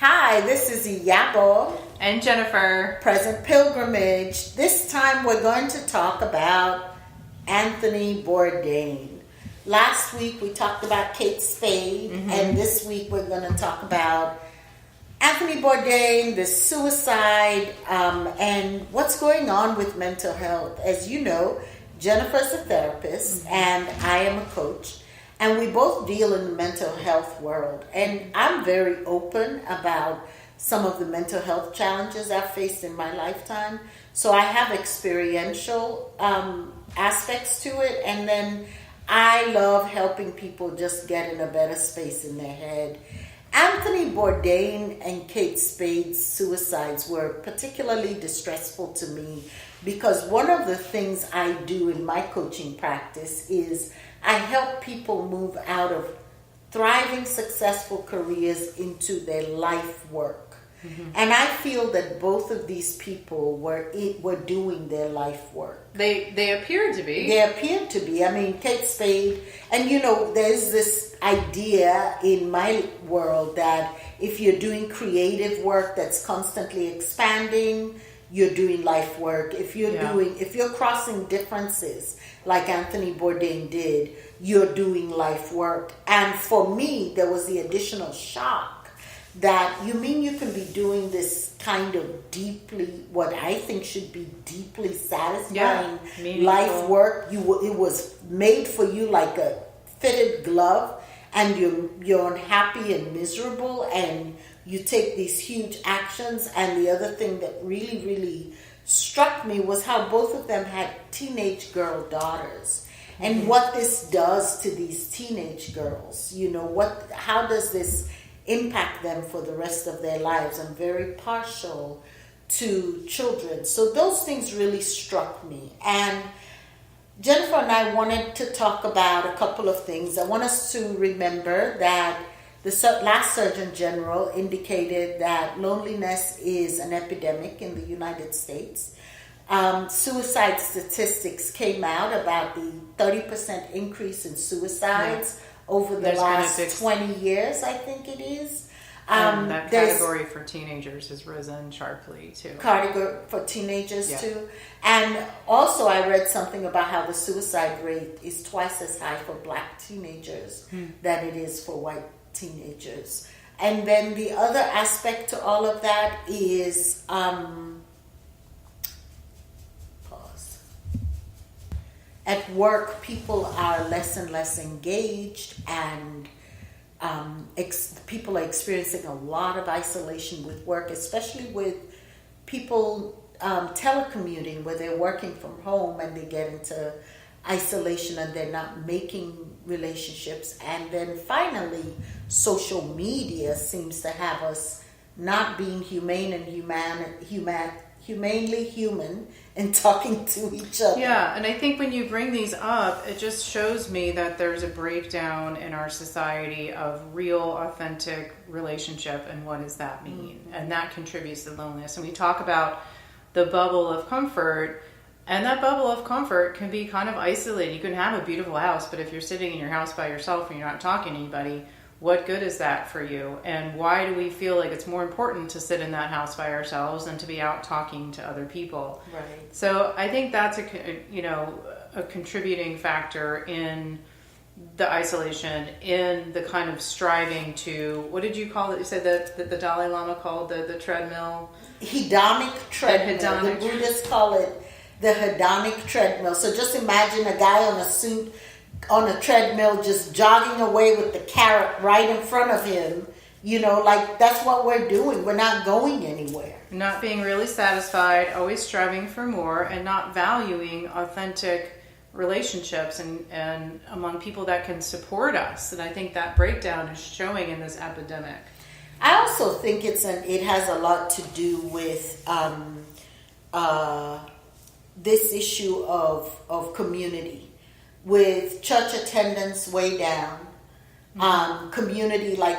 Hi, this is Iyabo and Jennifer. Present Pilgrimage. This time we're going to talk about Anthony Bourdain. Last week we talked about Kate Spade, and this week we're going to talk about Anthony Bourdain, the suicide, and what's going on with mental health. As you know, Jennifer's a therapist and I am a coach. And we both deal in the mental health world. And I'm very open about some of the mental health challenges I've faced in my lifetime. So I have experiential aspects to it. And then I love helping people just get in a better space in their head. Anthony Bourdain and Kate Spade's suicides were particularly distressful to me because one of the things I do in my coaching practice is I help people move out of thriving, successful careers into their life work. And I feel that both of these people were doing their life work. They appeared to be. They appeared to be. I mean, Kate Spade, and you know, there's this idea in my world that if you're doing creative work that's constantly expanding, you're doing life work. If you're crossing differences like Anthony Bourdain did, you're doing life work. And for me, there was the additional shock that you mean you can be doing this kind of deeply, what I think should be deeply satisfying life work. It was made for you like a fitted glove, and you're unhappy and miserable, and you take these huge actions. And the other thing that really, really struck me was how both of them had teenage girl daughters, and what this does to these teenage girls. You know, how does this impact them for the rest of their lives? I'm very partial to children, so those things really struck me. And Jennifer and I wanted to talk about a couple of things. I want us to remember that the last Surgeon General indicated that loneliness is an epidemic in the United States. Suicide statistics came out about the 30% increase in suicides over the last 20 years, I think it is. That category for teenagers has risen sharply too. Category for teenagers too. And also I read something about how the suicide rate is twice as high for black teenagers than it is for white teenagers. And then the other aspect to all of that is at work, people are less and less engaged, and people are experiencing a lot of isolation with work, especially with people telecommuting, where they're working from home and they get into isolation and they're not making relationships. And then finally, social media seems to have us not being humanely human and talking to each other. Yeah, and I think when you bring these up, it just shows me that there's a breakdown in our society of real, authentic relationship, and what does that mean? And that contributes to loneliness. And we talk about the bubble of comfort, and that bubble of comfort can be kind of isolated. You can have a beautiful house, but if you're sitting in your house by yourself and you're not talking to anybody, what good is that for you? And why do we feel like it's more important to sit in that house by ourselves than to be out talking to other people? Right. So I think that's a contributing factor in the isolation, in the kind of striving to, what did you call it? You said that the Dalai Lama called the treadmill? Hedonic treadmill. The Buddhists call it the hedonic treadmill. So just imagine a guy on a treadmill just jogging away with the carrot right in front of him. You know, like that's what we're doing. We're not going anywhere. Not being really satisfied, always striving for more, and not valuing authentic relationships and among people that can support us. And I think that breakdown is showing in this epidemic. I also think it has a lot to do with this issue of community. With church attendance way down, community, like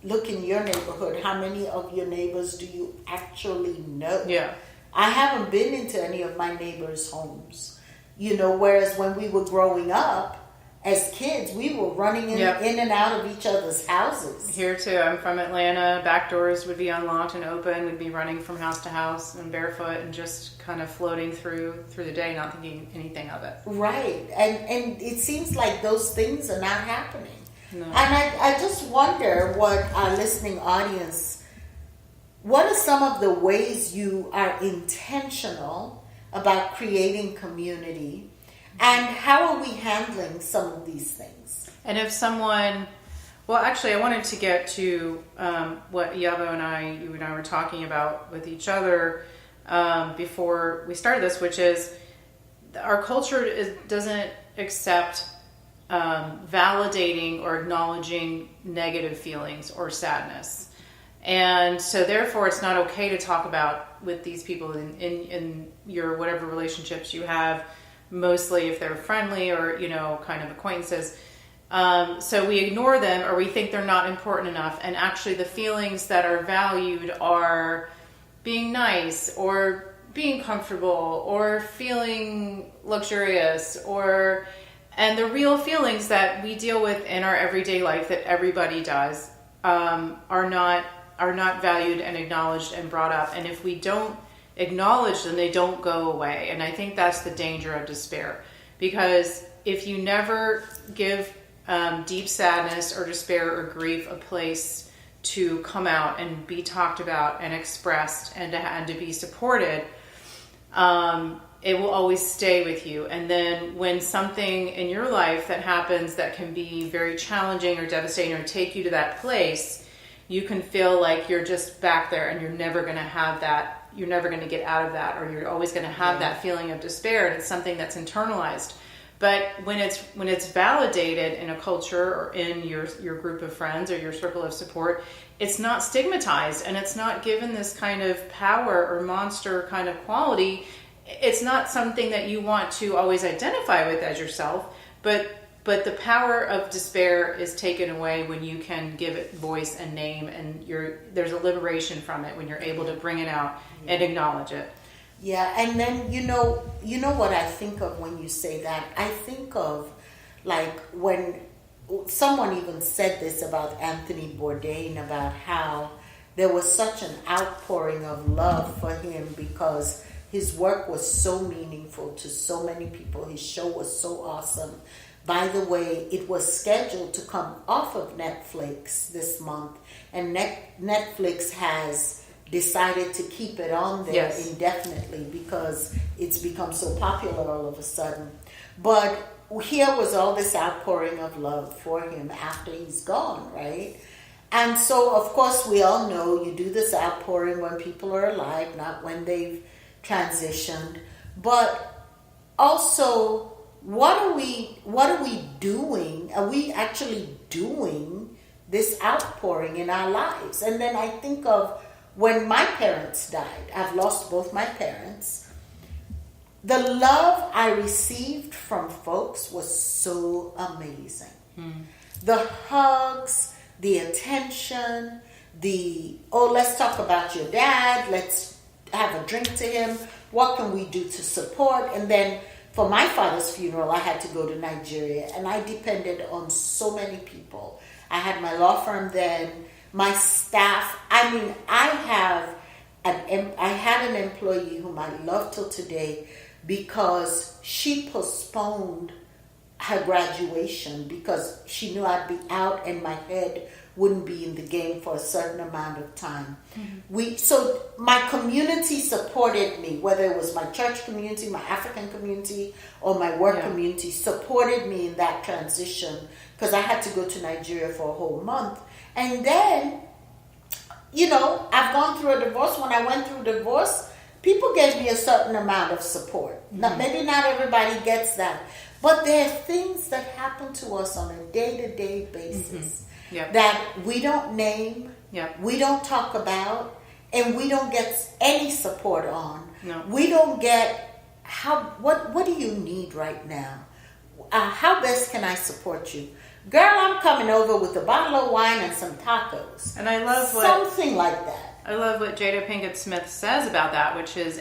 look in your neighborhood, how many of your neighbors do you actually know? Yeah. I haven't been into any of my neighbors' homes, you know, whereas when we were growing up, as kids, we were running in and out of each other's houses. Here too. I'm from Atlanta. Back doors would be unlocked and open. We'd be running from house to house and barefoot and just kind of floating through the day, not thinking anything of it. Right. And it seems like those things are not happening. No. And I just wonder what our listening audience, what are some of the ways you are intentional about creating community, and how are we handling some of these things? And if someone, well, actually, I wanted to get to what Yabo and you and I were talking about with each other before we started this, which is our culture doesn't accept validating or acknowledging negative feelings or sadness. And so therefore it's not okay to talk about with these people in your whatever relationships you have, mostly if they're friendly or, kind of acquaintances. So we ignore them, or we think they're not important enough. And actually the feelings that are valued are being nice, or being comfortable, or feeling luxurious, and the real feelings that we deal with in our everyday life that everybody does are not valued and acknowledged and brought up. And if we don't acknowledge them, they don't go away. And I think that's the danger of despair, because if you never give deep sadness or despair or grief a place to come out and be talked about and expressed and to be supported, it will always stay with you. And then when something in your life that happens that can be very challenging or devastating or take you to that place, you can feel like you're just back there and you're never going to have that. You're never going to get out of that, or you're always going to have that feeling of despair. And it's something that's internalized. But when it's validated in a culture or in your group of friends or your circle of support, it's not stigmatized, and it's not given this kind of power or monster kind of quality. It's not something that you want to always identify with as yourself, but the power of despair is taken away when you can give it voice and name, and there's a liberation from it when you're able to bring it out and acknowledge it. Yeah, and then you know what I think of when you say that? I think of like when someone even said this about Anthony Bourdain, about how there was such an outpouring of love for him because his work was so meaningful to so many people. His show was so awesome. By the way, it was scheduled to come off of Netflix this month, and Netflix has decided to keep it on there indefinitely because it's become so popular all of a sudden. But here was all this outpouring of love for him after he's gone, right? And so, of course, we all know you do this outpouring when people are alive, not when they've transitioned. But also, what are we doing? Are we actually doing this outpouring in our lives? And then I think of when my parents died. I've lost both my parents. The love I received from folks was so amazing. The hugs, the attention, let's talk about your dad, let's have a drink to him, what can we do to support? And then for my father's funeral, I had to go to Nigeria, and I depended on so many people. I had my law firm then, my staff. I mean, I had an employee whom I love till today because she postponed her graduation because she knew I'd be out and my head wouldn't be in the game for a certain amount of time. So my community supported me, whether it was my church community, my African community, or my work community, supported me in that transition because I had to go to Nigeria for a whole month. And then, I've gone through a divorce. When I went through divorce, people gave me a certain amount of support. Now, maybe not everybody gets that, but there are things that happen to us on a day-to-day basis that we don't name, we don't talk about, and we don't get any support on. No. We don't get what do you need right now? How best can I support you? Girl, I'm coming over with a bottle of wine and some tacos. And I love something like that. I love what Jada Pinkett Smith says about that, which is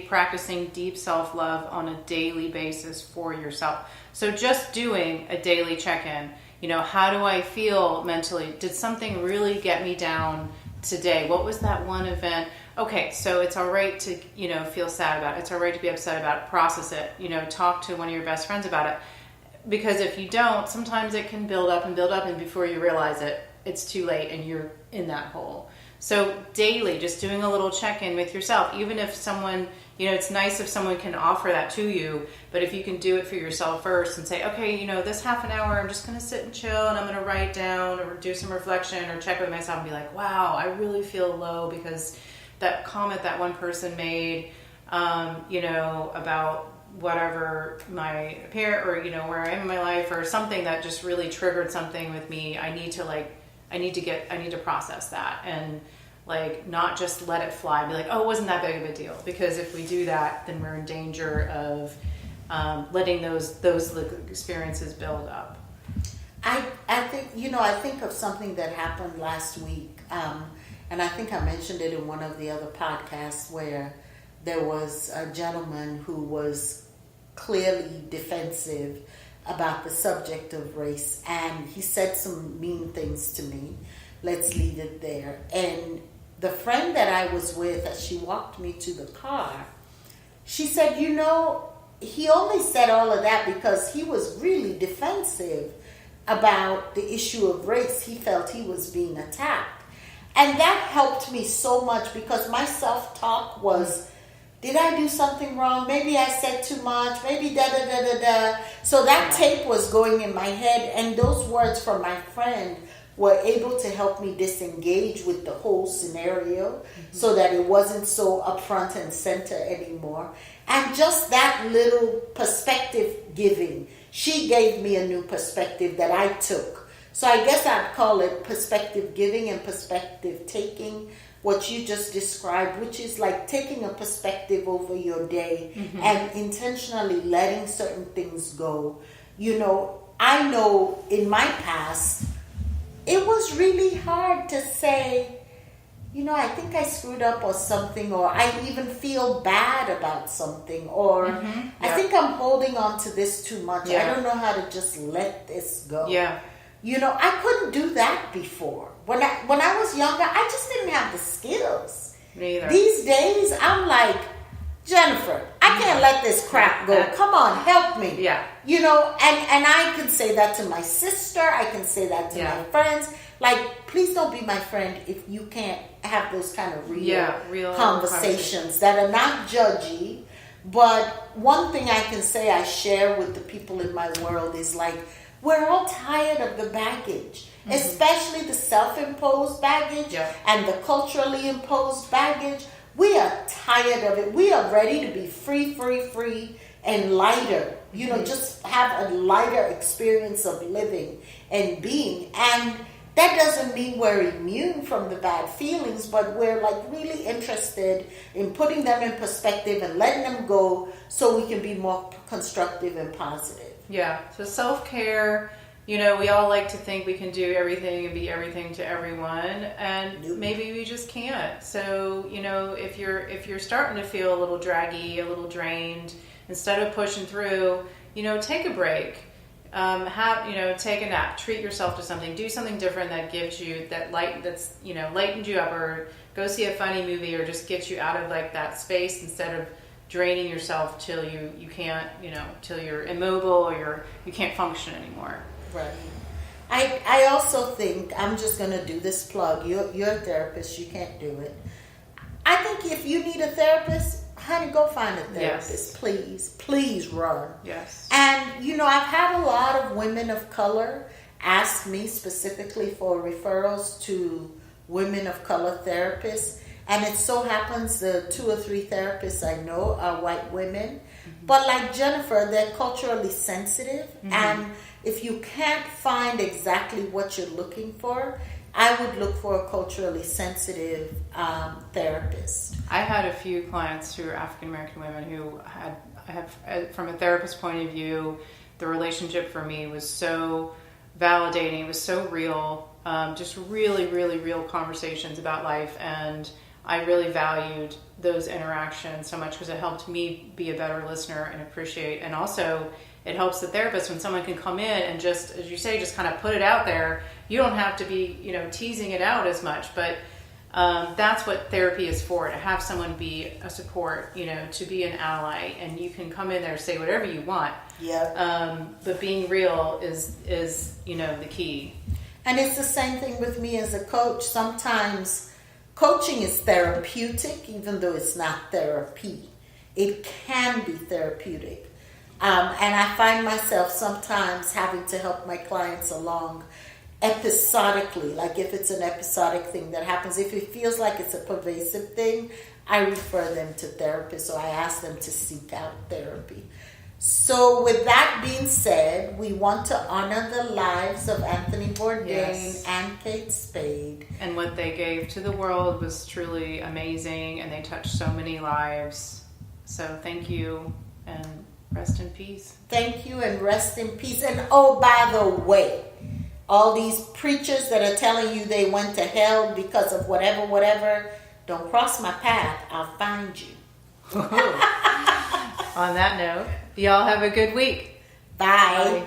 practicing deep self-love on a daily basis for yourself. So just doing a daily check-in, how do I feel mentally? Did something really get me down today? What was that one event? Okay, so it's all right to, feel sad about it. It's all right to be upset about it. Process it. Talk to one of your best friends about it. Because if you don't, sometimes it can build up, and before you realize it, it's too late and you're in that hole. So daily, just doing a little check-in with yourself, even if someone, it's nice if someone can offer that to you, but if you can do it for yourself first and say, okay, this half an hour, I'm just going to sit and chill and I'm going to write down or do some reflection or check with myself and be like, wow, I really feel low because that comment that one person made, about whatever my parent or, where I am in my life or something that just really triggered something with me. I need to process that and not just let it fly and be like, oh, it wasn't that big of a deal. Because if we do that, then we're in danger of letting those experiences build up. I think of something that happened last week. And I think I mentioned it in one of the other podcasts where there was a gentleman who was clearly defensive about the subject of race, and he said some mean things to me. Let's leave it there. And the friend that I was with, as she walked me to the car, she said, he only said all of that because he was really defensive about the issue of race. He felt he was being attacked. And that helped me so much because my self-talk was, did I do something wrong? Maybe I said too much. Maybe da-da-da-da-da. So that tape was going in my head, and those words from my friend were able to help me disengage with the whole scenario so that it wasn't so upfront and center anymore. And just that little perspective giving, she gave me a new perspective that I took. So I guess I'd call it perspective giving and perspective taking, what you just described, which is like taking a perspective over your day and intentionally letting certain things go. I know in my past, it was really hard to say, I think I screwed up or something, or I even feel bad about something, or I think I'm holding on to this too much. I don't know how to just let this go. Yeah. I couldn't do that before. When I was younger, I just didn't have the skills. Me either. These days, I'm like, Jennifer, I can't let this crap go. Come on, help me. Yeah. And I can say that to my sister. I can say that to my friends. Like, please don't be my friend if you can't have those kind of real conversations that are not judgy. But one thing I can say I share with the people in my world is like, we're all tired of the baggage, especially the self-imposed baggage and the culturally imposed baggage. We are tired of it. We are ready to be free, and lighter. Just have a lighter experience of living and being. And that doesn't mean we're immune from the bad feelings, but we're really interested in putting them in perspective and letting them go so we can be more constructive and positive. Yeah. So self-care, we all like to think we can do everything and be everything to everyone, and maybe we just can't. So, if you're starting to feel a little draggy, a little drained, instead of pushing through, take a break. Take a nap, treat yourself to something, do something different that gives you that lightens you up, or go see a funny movie, or just gets you out of that space instead of draining yourself till you can't, till you're immobile or you can't function anymore. Right. I also think, I'm just going to do this plug. You're a therapist. You can't do it. I think if you need a therapist, honey, go find a therapist. Yes. Please run. Yes. And, I've had a lot of women of color ask me specifically for referrals to women of color therapists. And it so happens the 2 or 3 therapists I know are white women. But like Jennifer, they're culturally sensitive. And if you can't find exactly what you're looking for, I would look for a culturally sensitive therapist. I had a few clients who are African American women who had, from a therapist point of view, the relationship for me was so validating. It was so real. Just really, really real conversations about life. And I really valued those interactions so much because it helped me be a better listener and appreciate. And also, it helps the therapist when someone can come in and just, as you say, just kind of put it out there. You don't have to be, teasing it out as much, but that's what therapy is for, to have someone be a support, to be an ally, and you can come in there and say whatever you want. Yeah. But being real is the key. And it's the same thing with me as a coach. Sometimes coaching is therapeutic, even though it's not therapy. It can be therapeutic. And I find myself sometimes having to help my clients along episodically, like if it's an episodic thing that happens, if it feels like it's a pervasive thing, I refer them to therapists, or I ask them to seek out therapy. So with that being said, we want to honor the lives of Anthony Bourdain and Kate Spade. And what they gave to the world was truly amazing, and they touched so many lives. So thank you, and rest in peace. Thank you, and rest in peace. And oh, by the way, all these preachers that are telling you they went to hell because of whatever, don't cross my path. I'll find you. On that note, y'all have a good week. Bye.